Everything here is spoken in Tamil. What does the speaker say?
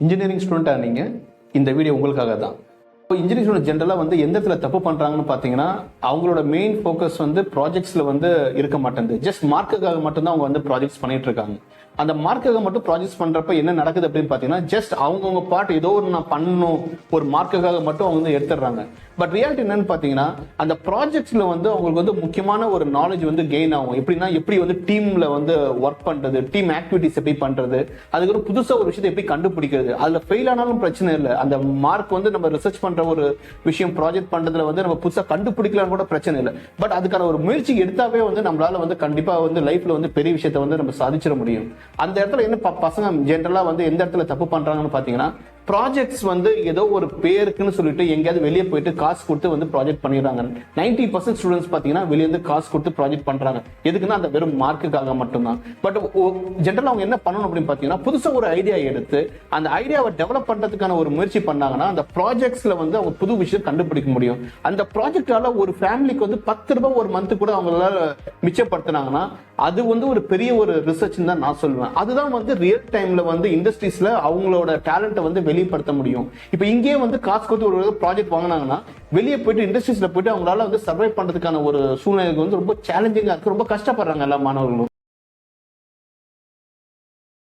இன்ஜினியரிங் ஸ்டூடெண்ட்டாக நீங்கள் இந்த வீடியோ உங்களுக்காக தான். இப்போ இன்ஜினியரிங் ஸ்டூடெண்ட் ஜென்ரலாக வந்து எந்த இடத்துல தப்பு பண்ணுறாங்கன்னு பார்த்தீங்கன்னா, அவங்களோட மெயின் ஃபோக்கஸ் வந்து ப்ராஜெக்ட்ஸில் வந்து இருக்க மாட்டேங்குது. ஜஸ்ட் மார்க்குக்காக மட்டும்தான் அவங்க வந்து ப்ராஜெக்ட்ஸ் பண்ணிட்டு இருக்காங்க. அந்த மார்க்குக்காக மட்டும் ப்ராஜெக்ட்ஸ் பண்ணுறப்ப என்ன நடக்குது அப்படின்னு பார்த்தீங்கன்னா, ஜஸ்ட் அவங்கவுங்க பாட்டு ஏதோ ஒரு நான் பண்ணணும் ஒரு மார்க்குக்காக மட்டும் அவங்க வந்து எடுத்துடுறாங்க. பட் ரியாலிட்டி என்னன்னு பார்த்தீங்கன்னா, அந்த ப்ராஜெக்ட்ஸில் வந்து அவங்களுக்கு வந்து முக்கியமான ஒரு நாலேஜ் வந்து கெயின் ஆகும். எப்படின்னா, எப்படி வந்து டீமில் வந்து ஒர்க் பண்ணுறது, டீம் ஆக்டிவிட்டிஸ் எப்படி பண்ணுறது, அதுக்கப்புறம் புதுசாக ஒரு விஷயத்தை எப்படி கண்டுபிடிக்கிறது. அதில் ஃபெயில் ஆனாலும் பிரச்சனை இல்லை. அந்த மார்க் வந்து நம்ம ரிசர்ச் பண்ணுற ஒரு விஷயம் ப்ராஜெக்ட் பண்ணுறதுல வந்து நம்ம புதுசாக கண்டுபிடிக்கலாம் கூட பிரச்சனை இல்லை. பட் அதுக்கான ஒரு முயற்சி எடுத்தாவே வந்து நம்மளால வந்து கண்டிப்பாக வந்து லைஃப்ல வந்து பெரிய விஷயத்தை வந்து நம்ம சாதிச்சிட முடியும். அந்த இடத்துல என்ன பசங்க ஜென்ரலா வந்து எந்த இடத்துல தப்பு பண்றாங்கன்னு பாத்தீங்கன்னா, ப்ராஜெக்ட்ஸ் வந்து ஏதோ ஒரு பேருக்குன்னு சொல்லிட்டு எங்கேயாவது வெளியே போயிட்டு காசு கொடுத்து வந்து ப்ராஜெக்ட் பண்ணிடுறாங்க. 90% ஸ்டூடெண்ட்ஸ் பாத்தீங்கன்னா வெளியே வந்து காசு கொடுத்து ப்ராஜெக்ட் பண்றாங்க. எதுக்குன்னா அந்த வெறும் மார்க்குக்காக மட்டும்தான். பட் ஜென்ரலா அவங்க என்ன பண்ணணும் அப்படின்னு பாத்தீங்கன்னா, புதுசா ஒரு ஐடியா எடுத்து அந்த ஐடியாவை டெவலப் பண்றதுக்கான ஒரு முயற்சி பண்ணாங்கன்னா அந்த ப்ராஜெக்ட்ஸ்ல வந்து அவங்க புது விஷயம் கண்டுபிடிக்க முடியும். அந்த ப்ராஜெக்டால ஒரு ஃபேமிலிக்கு வந்து 10 ரூபாய் ஒரு மந்த் கூட அவங்களால மிச்சப்படுத்தினாங்கன்னா அது வந்து ஒரு பெரிய ஒரு ரிசர்ச் தான் நான் சொல்லுவேன். அதுதான் வந்து ரியல் டைம்ல வந்து இண்டஸ்ட்ரீஸ்ல அவங்களோட டேலண்ட்டை வந்து வெளிப்படுத்த முடியும். இப்ப இங்கேயே வந்து காசு கொடுத்து ஒரு ப்ராஜெக்ட் வாங்கினாங்கன்னா வெளியே போயிட்டு இண்டஸ்ட்ரீஸ்ல போயிட்டு அவங்களால வந்து சர்வை பண்றதுக்கான ஒரு சூழ்நிலைக்கு வந்து ரொம்ப சேலஞ்சிங்கா இருக்கு. ரொம்ப கஷ்டப்படுறாங்க எல்லா மாணவர்களும்.